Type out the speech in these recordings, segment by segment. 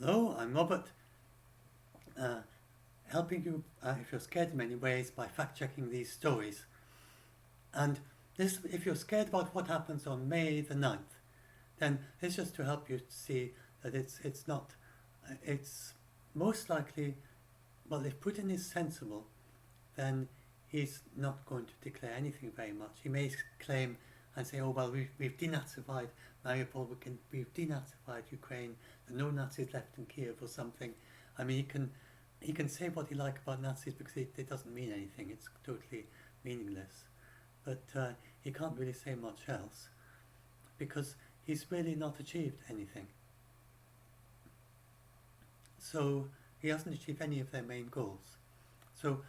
Hello, I'm Robert, helping you if you're scared in many ways by fact-checking these stories. And this, if you're scared about what happens on May the 9th, then it's just to help you see that it's not, it's most likely, well, if Putin is sensible, then he's not going to declare anything very much. He may claim and say, oh, well, we've denazified Mariupol, we've denazified Ukraine, there are no Nazis left in Kiev or something. I mean, he can say what he like about Nazis because it doesn't mean anything. It's totally meaningless. But he can't really say much else because he's really not achieved anything. So he hasn't achieved any of their main goals. So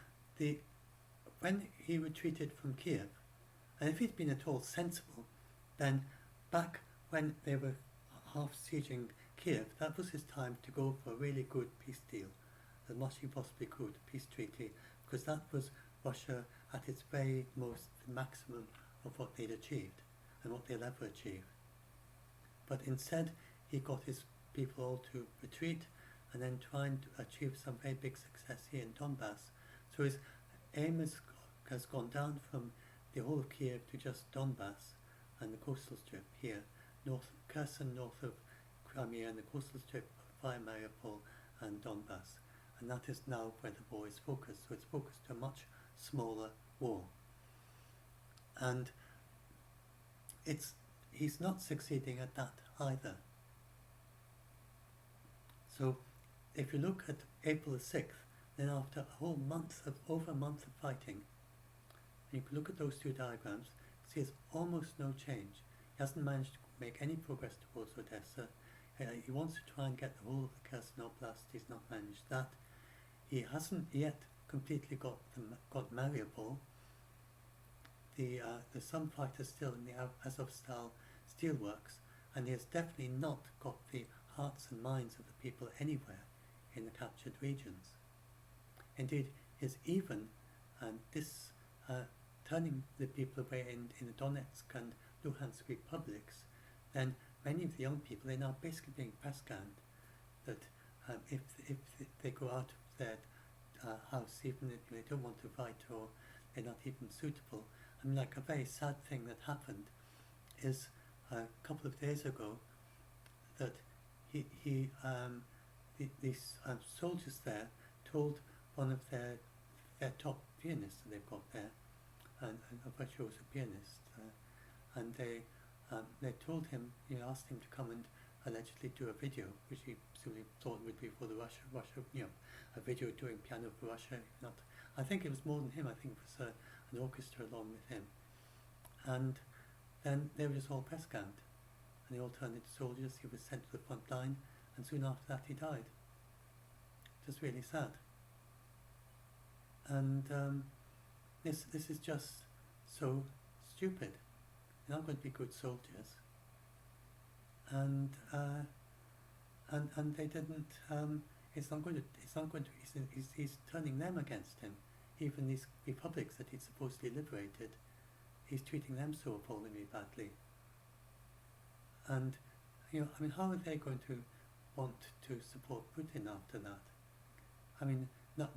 when he retreated from Kiev, and if he'd been at all sensible, then back when they were half sieging Kiev, that was his time to go for a really good peace deal, as much as he possibly could, peace treaty, because that was Russia at its very most, the maximum of what they'd achieved and what they'll ever achieve. But instead, he got his people all to retreat and then trying to achieve some very big success here in Donbass. So his aim has gone down from the whole of Kiev to just Donbass and the coastal strip here, north Kherson, north of Crimea, and the coastal strip via Mariupol and Donbass. And that is now where the war is focused. So it's focused to a much smaller war. And he's not succeeding at that either. So if you look at April the 6th, then after a whole month of, over a month of fighting, and you can look at those two diagrams, see there's almost no change. He hasn't managed to make any progress towards Odessa. He wants to try and get the whole of the Kherson Oblast. He's not managed that. He hasn't yet completely got Mariupol. There's some fighters still in the Azovstal steelworks, and he has definitely not got the hearts and minds of the people anywhere in the captured regions. Indeed, is even turning the people away in the Donetsk and Luhansk republics, then many of the young people, they're now basically being press-ganned that if they go out of their house, even if they don't want to fight or they're not even suitable. I mean, like a very sad thing that happened is a couple of days ago that these soldiers there told one of their top pianists that they've got there, and a virtuoso pianist, and they told him, asked him to come and allegedly do a video, which he presumably thought would be for the Russia, a video doing piano for Russia. Not, I think it was more than him. I think it was an orchestra along with him, and then they were just all press-ganned, and they all turned into soldiers. He was sent to the front line, and soon after that he died. Just really sad. And this is just so stupid. They're not going to be good soldiers, and they didn't. It's not going to. He's turning them against him. Even these republics that he'd supposedly liberated, he's treating them so appallingly badly. And I mean, how are they going to want to support Putin after that? I mean, not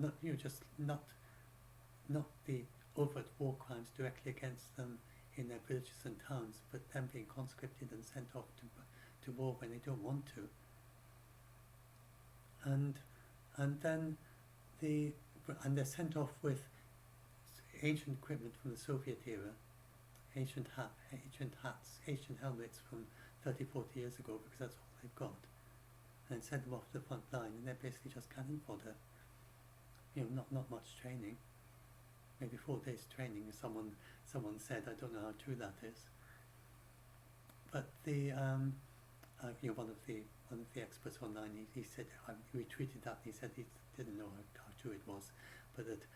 the overt war crimes directly against them in their villages and towns, but them being conscripted and sent off to war when they don't want to. And then they're sent off with ancient equipment from the Soviet era, ancient hats, ancient helmets from 30, 40 years ago, because that's all they've got, and send them off to the front line, and they're basically just cannon fodder. Not much training. Maybe 4 days training. Someone said, I don't know how true that is. But one of the experts online, he said, he retweeted that. And he said he didn't know how true it was, but that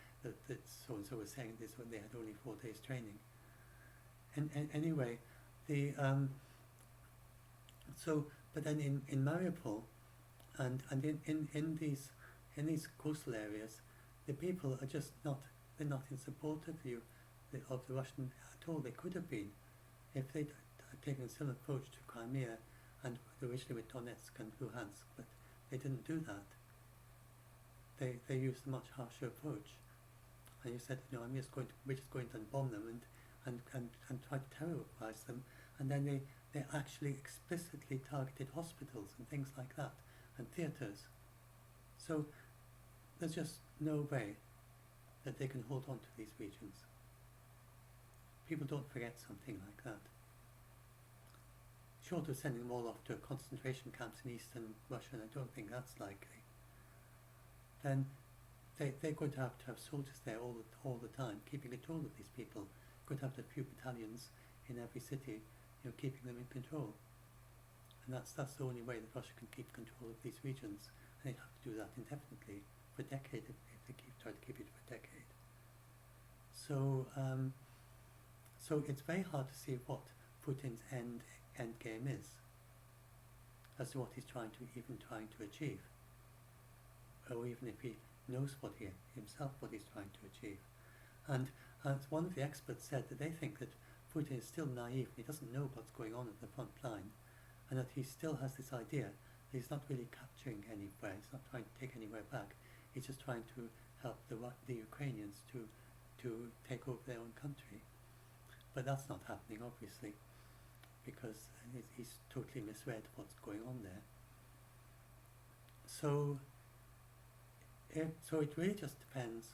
so and so was saying this when they had only 4 days training. And anyway, but then in Mariupol and in these coastal areas, the people are just they're not in support of the Russian at all. They could have been if they'd taken a similar approach to Crimea and originally with Donetsk and Luhansk, but they didn't do that. They used a much harsher approach. And you said, we're just going to bomb them and try to terrorize them. And then they actually explicitly targeted hospitals and things like that, and theatres. So there's just no way that they can hold on to these regions. People don't forget something like that. Short of sending them all off to concentration camps in eastern Russia, and I don't think that's likely, then they're going to have soldiers there all the time, keeping control of these people. Going to have a few battalions in every city, keeping them in control. And that's the only way that Russia can keep control of these regions. And they have to do that indefinitely, for a decade, if they try to keep it for a decade. So it's very hard to see what Putin's end game is, as to what he's trying to achieve, or even if he knows what he's trying to achieve. And one of the experts said that they think that Putin is still naive, he doesn't know what's going on at the front line, and that he still has this idea that he's not really capturing anywhere, he's not trying to take anywhere back, he's just trying to help the Ukrainians to take over their own country. But that's not happening, obviously, because he's totally misread what's going on there. So it really just depends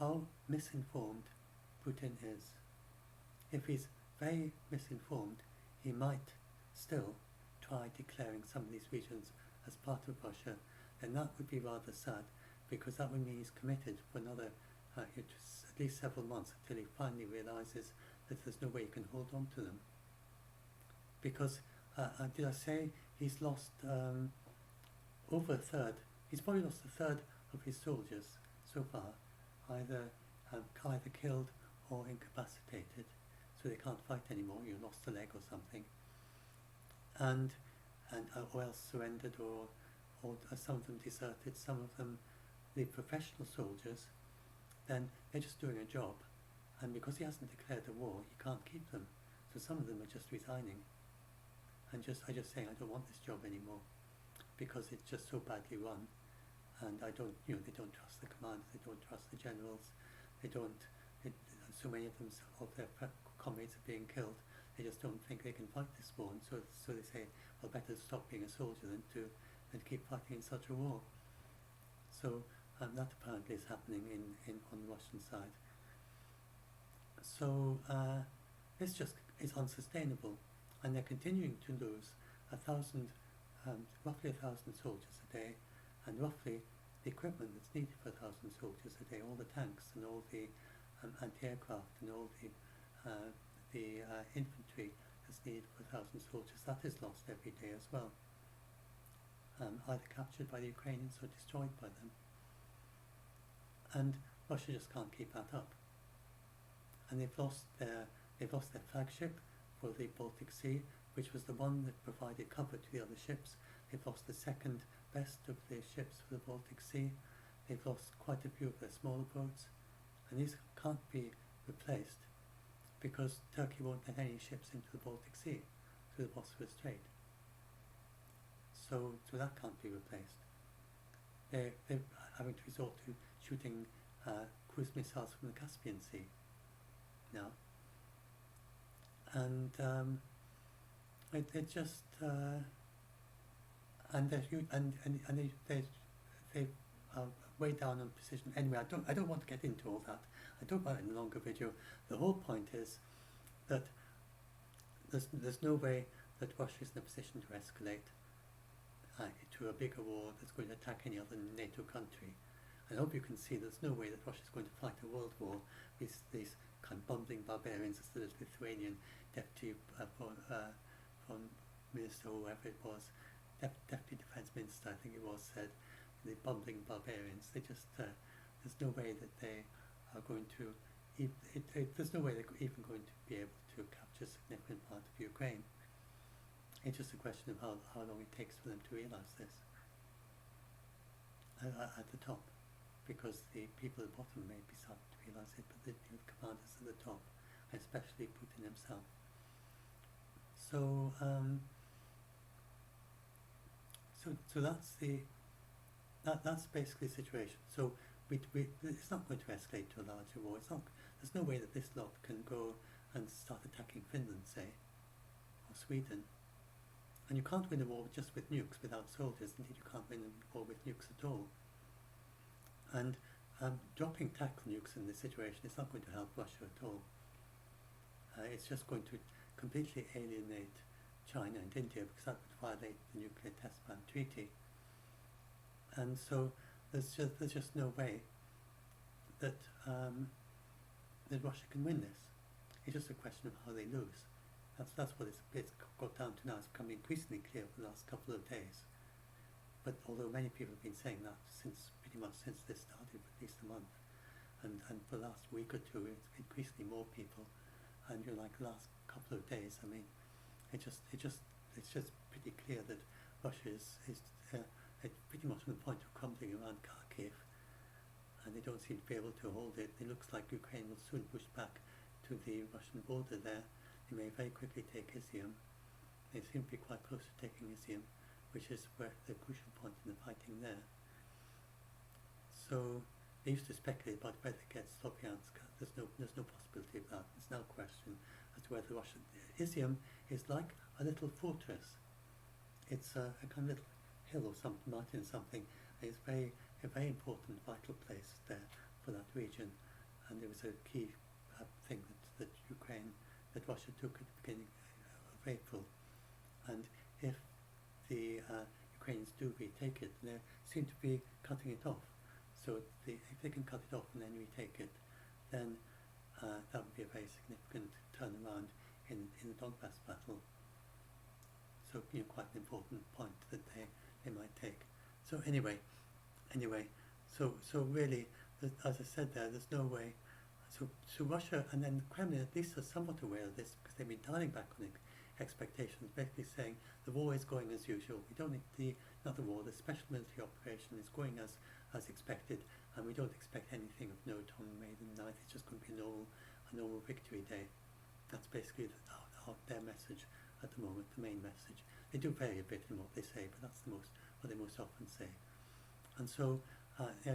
how misinformed Putin is. If he's very misinformed, he might still try declaring some of these regions as part of Russia, and that would be rather sad, because that would mean he's committed for another at least several months until he finally realizes that there's no way he can hold on to them. Because, did I say he's lost over a third? He's probably lost a third of his soldiers so far, either killed or incapacitated, so they can't fight anymore. You lost a leg or something, and or else surrendered, or some of them deserted. Some of them, the professional soldiers, then they're just doing a job, and because he hasn't declared a war, you can't keep them. So some of them are just resigning, and are just saying, I don't want this job anymore, because it's just so badly run, and they don't trust the commanders, they don't trust the generals, so many of them, of their comrades are being killed, they just don't think they can fight this war, and so they say, well, better stop being a soldier than keep fighting in such a war. So that apparently is happening on the Russian side. So this just is unsustainable, and they're continuing to lose roughly 1,000 soldiers a day, and roughly the equipment that's needed for 1,000 soldiers a day, all the tanks and all the anti-aircraft and all the infantry that's needed for 1,000 soldiers, that is lost every day as well, either captured by the Ukrainians or destroyed by them. And Russia just can't keep that up. And they've lost their flagship for the Baltic Sea, which was the one that provided cover to the other ships. They've lost the second best of the ships for the Baltic Sea. They've lost quite a few of their smaller boats, and these can't be replaced because Turkey won't let any ships into the Baltic Sea through the Bosphorus Strait. So that can't be replaced. They're having to resort to shooting cruise missiles from the Caspian Sea now, and it just and they are way down on precision. Anyway, I don't want to get into all that. I talk about it in a longer video. The whole point is that there's no way that Russia is in a position to escalate to a bigger war that's going to attack any other NATO country. I hope you can see there's no way that Russia is going to fight a world war with these kind of bumbling barbarians, as the Lithuanian deputy foreign minister, or whoever it was, deputy defense minister, I think it was, said, the bumbling barbarians. They just there's no way that they are going to. There's no way they're even going to be able to capture a significant part of Ukraine. It's just a question of how long it takes for them to realise this at the top, because the people at the bottom may be starting to realise it, but the commanders at the top, especially Putin himself. So so that's basically the situation. So it's not going to escalate to a larger war. There's no way that this lot can go and start attacking Finland, say, or Sweden. And you can't win a war just with nukes without soldiers. Indeed, you can't win a war with nukes at all. And dropping tactical nukes in this situation is not going to help Russia at all. It's just going to completely alienate China and India, because that would violate the Nuclear Test Ban Treaty. And so there's just no way that that Russia can win this. It's just a question of how they lose. That's what it's got down to now. It's become increasingly clear over the last couple of days. But although many people have been saying that pretty much since this started, for at least a month, and for the last week or two, it's increasingly more people. And like the last couple of days, I mean, it's just pretty clear that Russia is pretty much on the point of crumbling around Kharkiv, and they don't seem to be able to hold it. It looks like Ukraine will soon push back to the Russian border there. They may very quickly take Izium. They seem to be quite close to taking Izium, which is where the crucial point in the fighting there. So they used to speculate about whether it gets Sloviansk. There's no possibility of that. There's no question as to whether Russia. Izium is like a little fortress. It's a kind of little hill or something, mountain or something. It's a very important, vital place there for that region, and it was a key thing that Russia took at the beginning of April. And if the Ukrainians do retake it, they seem to be cutting it off. So if they can cut it off and then retake it, then that would be a very significant turnaround in the Donbass battle. So quite an important point that they might take. So anyway, so really, as I said there's no way. So Russia and then the Kremlin at least are somewhat aware of this, because they've been dialing back on expectations, basically saying the war is going as usual. We don't need the special military operation is going as expected, and we don't expect anything of note on May the 9th. It's just going to be a normal victory day. That's basically their message at the moment, the main message. They do vary a bit in what they say, but that's what they most often say. And so,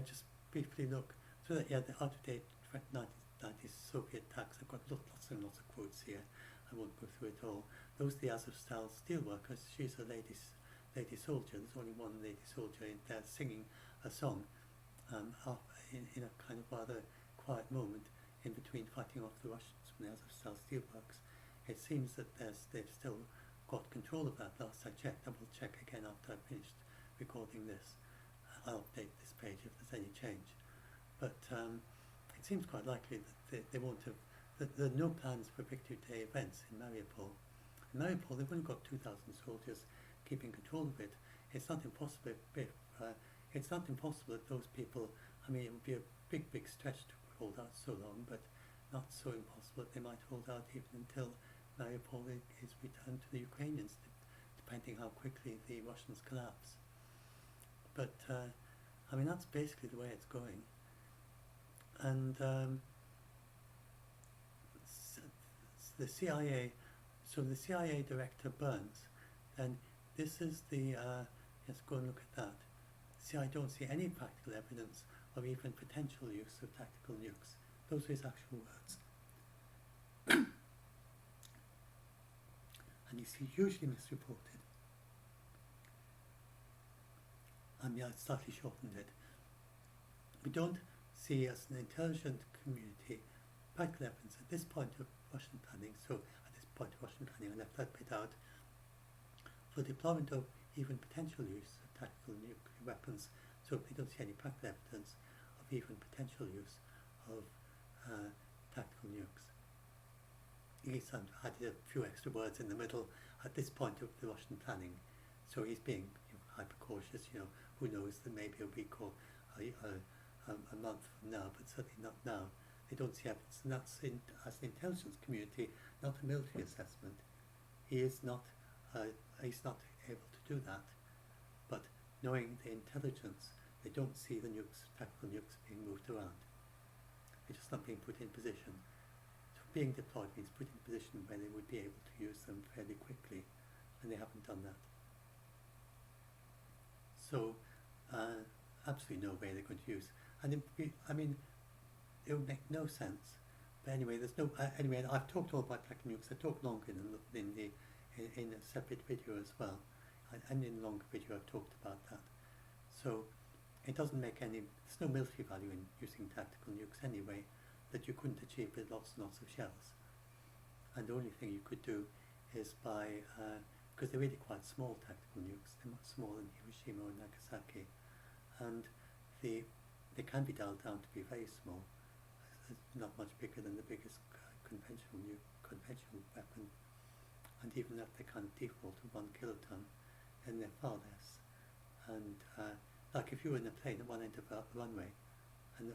just briefly look. So that, the out-of-date 1990s Soviet tanks. I've got lots and lots of quotes here. I won't go through it all. Those are the Azovstal steelworkers. She's a lady soldier. There's only one lady soldier in there singing a song in a kind of rather quiet moment in between fighting off the Russians from the Azovstal steelworks. It seems that they've still got control of that. Last I checked. I will check again after I've finished recording this. I'll update this page if there's any change. But it seems quite likely that they won't have. That there are no plans for Victory Day events in Mariupol. In Mariupol, they've only got 2,000 soldiers keeping control of it. It's not impossible. It's not impossible that those people. I mean, it would be a big stretch to hold out so long, but not so impossible that they might hold out even until Mariupol is returned to the Ukrainians, depending how quickly the Russians collapse. But I mean, that's basically the way it's going. And the CIA, so the CIA director Burns, and this is the, let's go and look at that. See, I don't see any practical evidence of even potential use of tactical nukes. Those are his actual words. And he's hugely misreported. I mean, I slightly shortened it. We don't see as an intelligent community practical evidence at this point of Russian planning. So at this point of Russian planning, I left that bit out. For deployment of even potential use of tactical nuclear weapons, so they don't see any practical evidence of even potential use of tactical nukes. He's added a few extra words in the middle at this point of the Russian planning. So he's being hyper cautious, who knows, that maybe a week or a month from now, but certainly not now. They don't see evidence, and that's as an intelligence community, not a military assessment. He's not able to do that. But knowing the intelligence, they don't see the tactical nukes being moved around. They're just not being put in position. So being deployed means put in position where they would be able to use them fairly quickly, and they haven't done that. So absolutely no way they're going to use. And it would make no sense. But anyway, there's no. Anyway, I've talked all about tactical nukes. I talked longer in a separate video as well, and in a longer video I've talked about that. So it doesn't make any. There's no military value in using tactical nukes anyway, that you couldn't achieve with lots and lots of shells. And the only thing you could do is by, because they're really quite small tactical nukes, they're much smaller than Hiroshima or Nagasaki, and they can be dialed down to be very small, not much bigger than the biggest conventional weapon, and even at the kind of default of 1 kiloton, then they're far less. And like if you were in a plane at one end of a runway, and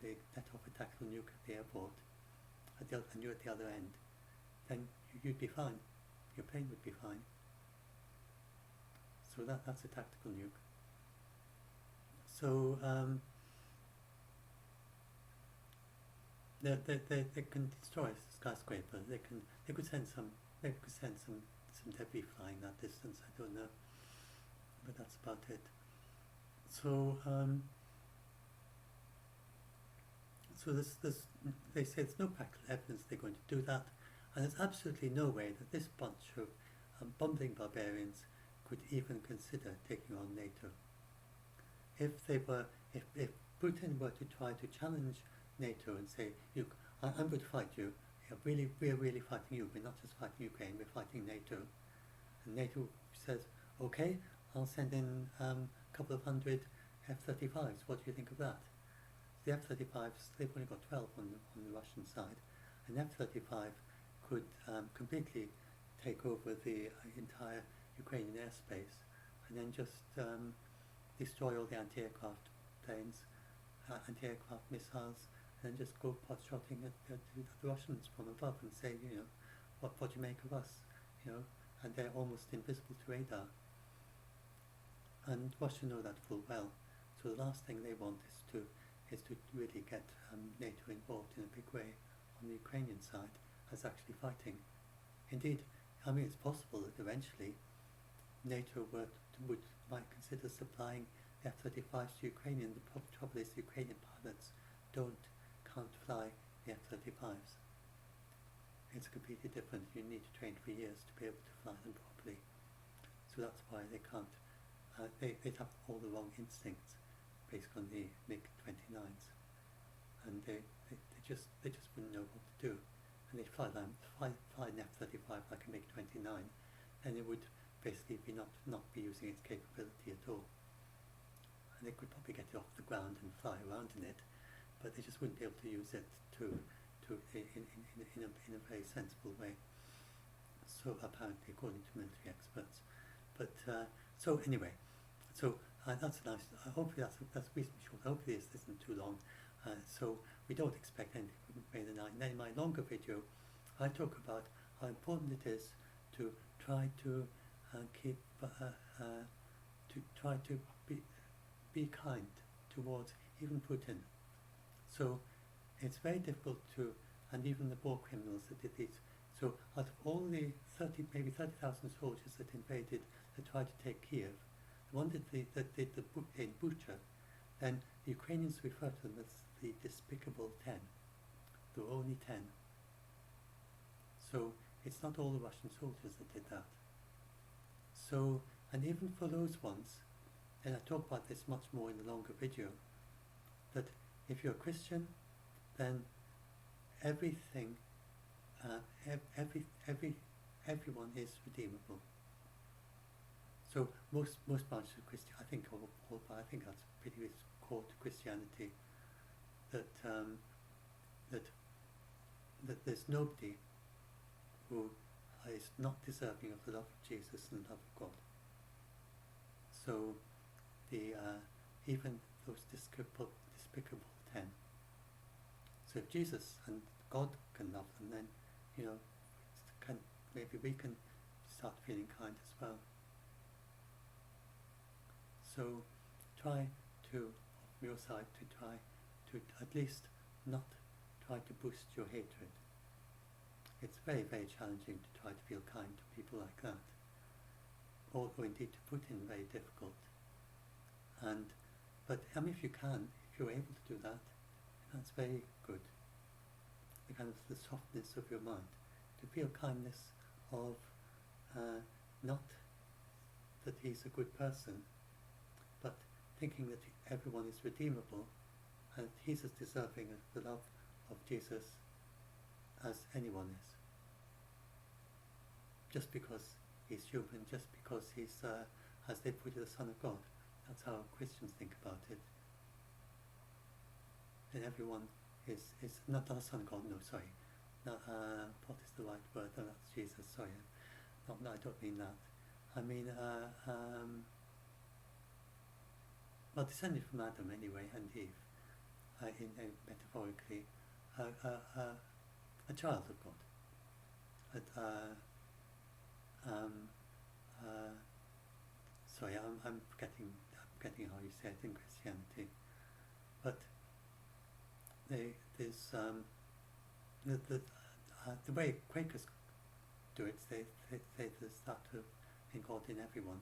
they let off a tactical nuke at the airport, and you're at the other end, then you'd be fine. Your plane would be fine. So that's a tactical nuke. So they can destroy a skyscraper. They could send some debris flying that distance. I don't know, but that's about it. So so they say there's no practical evidence they're going to do that, and there's absolutely no way that this bunch of bumbling barbarians could even consider taking on NATO. If Putin were to try to challenge NATO and say, look, I'm going to fight you, we're really fighting you, we're not just fighting Ukraine, we're fighting NATO. And NATO says, okay, I'll send in a couple of hundred F-35s, what do you think of that? The F-35s, they've only got 12 on the Russian side. An F-35 could completely take over the entire Ukrainian airspace and then just destroy all the anti-aircraft planes, anti-aircraft missiles, and then just go pot-shotting at the Russians from above and say, what do you make of us? And they're almost invisible to radar. And Russia know that full well. So the last thing they want is to really get NATO involved in a big way on the Ukrainian side as actually fighting. Indeed, it's possible that eventually NATO might consider supplying F-35s to Ukraine. The trouble is the Ukrainian pilots can't fly the F-35s. It's completely different. You need to train for years to be able to fly them properly. So that's why they can't. They have all the wrong instincts based on the MiG-29s, and they just wouldn't know what to do. And they fly an F-35 like a MiG-29, and it would basically not be using its capability at all. And they could probably get it off the ground and fly around in it, but they just wouldn't be able to use it in a very sensible way. So apparently, according to military experts. But so anyway, that's nice. Hopefully that's reasonably short. Hopefully this isn't too long. So we don't expect anything from May the 9th. Then in my longer video, I talk about how important it is to try to keep be kind towards even Putin. So it's very difficult to, and even the war criminals that did these. So out of all the maybe 30,000 soldiers that invaded, that tried to take Kiev, the one that did in Bucha, then the Ukrainians refer to them as the despicable 10. There were only 10. So it's not all the Russian soldiers that did that. So, and even for those ones, and I talk about this much more in the longer video, that if you're a Christian, then everything, everyone is redeemable. So most branches of Christianity, I think that's pretty core to Christianity, that there's nobody who is not deserving of the love of Jesus and the love of God. So even those despicable 10. So if Jesus and God can love them, then maybe we can start feeling kind as well. So try to, from your side, to try to at least not try to boost your hatred. It's very, very challenging to try to feel kind to people like that, or indeed to Putin, very difficult. But if you can, if you're able to do that, that's very good. The kind of the softness of your mind, to feel kindness of not that he's a good person, but thinking that everyone is redeemable and he's as deserving of the love of Jesus as anyone is. Just because he's human, just because he's, as they put it, the Son of God. That's how Christians think about it. And everyone is not a Son of God, no, sorry. Not, what is the right word? No, that's Jesus, sorry. No, I don't mean that. I mean, well, descended from Adam anyway, and Eve, metaphorically, a child of God. Sorry, I'm forgetting how you say it in Christianity, but there's the way Quakers do it. They there's that of in God in everyone,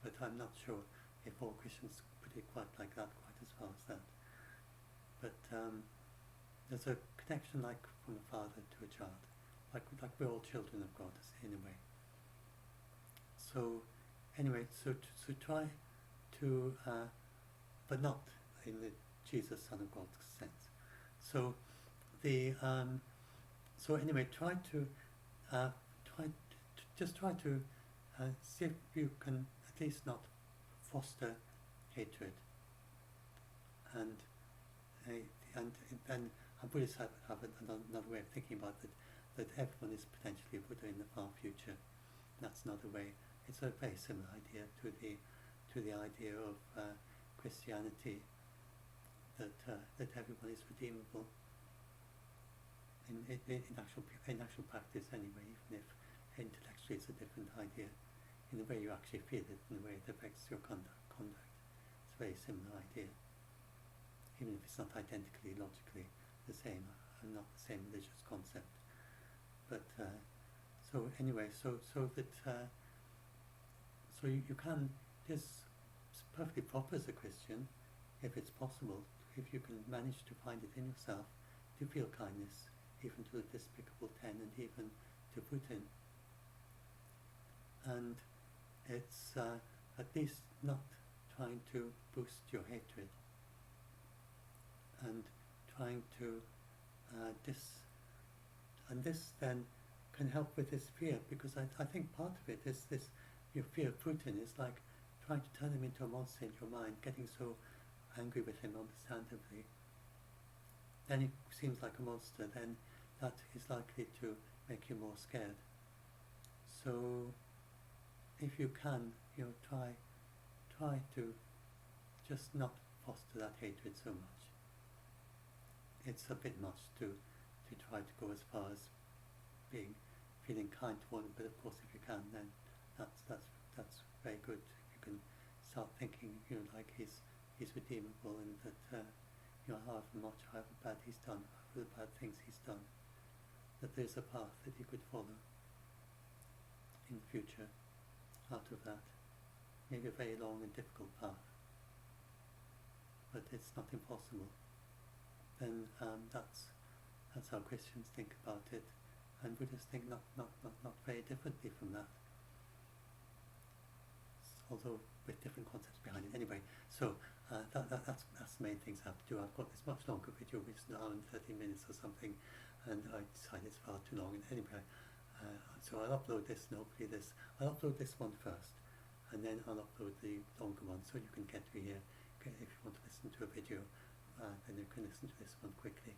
but I'm not sure if all Christians put it quite like that, quite as far as that. But there's a connection like from a father to a child, like we're all children of God in a way. So anyway, so try to, but not in the Jesus Son of God sense. So the so anyway, try to see if you can at least not foster hatred. And Buddhists have another way of thinking about it, that everyone is potentially a Buddha in the far future. That's another way. It's a very similar idea to the idea of Christianity, that everyone is redeemable in actual practice anyway, even if intellectually it's a different idea. In the way you actually feel it, in the way it affects your conduct. It's a very similar idea, even if it's not identically, logically the same, and not the same religious concept. But so anyway, so that so you can, it's perfectly proper as a Christian, if it's possible, if you can manage to find it in yourself, to feel kindness, even to the despicable 10 and even to Putin. And it's at least not trying to boost your hatred and trying to and this then can help with this fear, because I think part of it is this, your fear of Putin is like trying to turn him into a monster in your mind, getting so angry with him understandably. Then he seems like a monster, then that is likely to make you more scared. So if you can, try to just not foster that hatred so much. It's a bit much to try to go as far as feeling kind to one, but of course if you can, then that's very good. If you can start thinking, like he's redeemable, and that however much, however bad he's done, however the bad things he's done, that there's a path that he could follow in the future out of that. Maybe a very long and difficult path, but it's not impossible. Then that's how Christians think about it, and Buddhists think not very differently from that, although with different concepts behind it. Anyway, so that's the main things I have to do. I've got this much longer video, which is an hour and 30 minutes or something, and I decided it's far too long. And anyway, so I'll upload this, and hopefully I'll upload this one first, and then I'll upload the longer one, so you can get to here. If you want to listen to a video, then you can listen to this one quickly.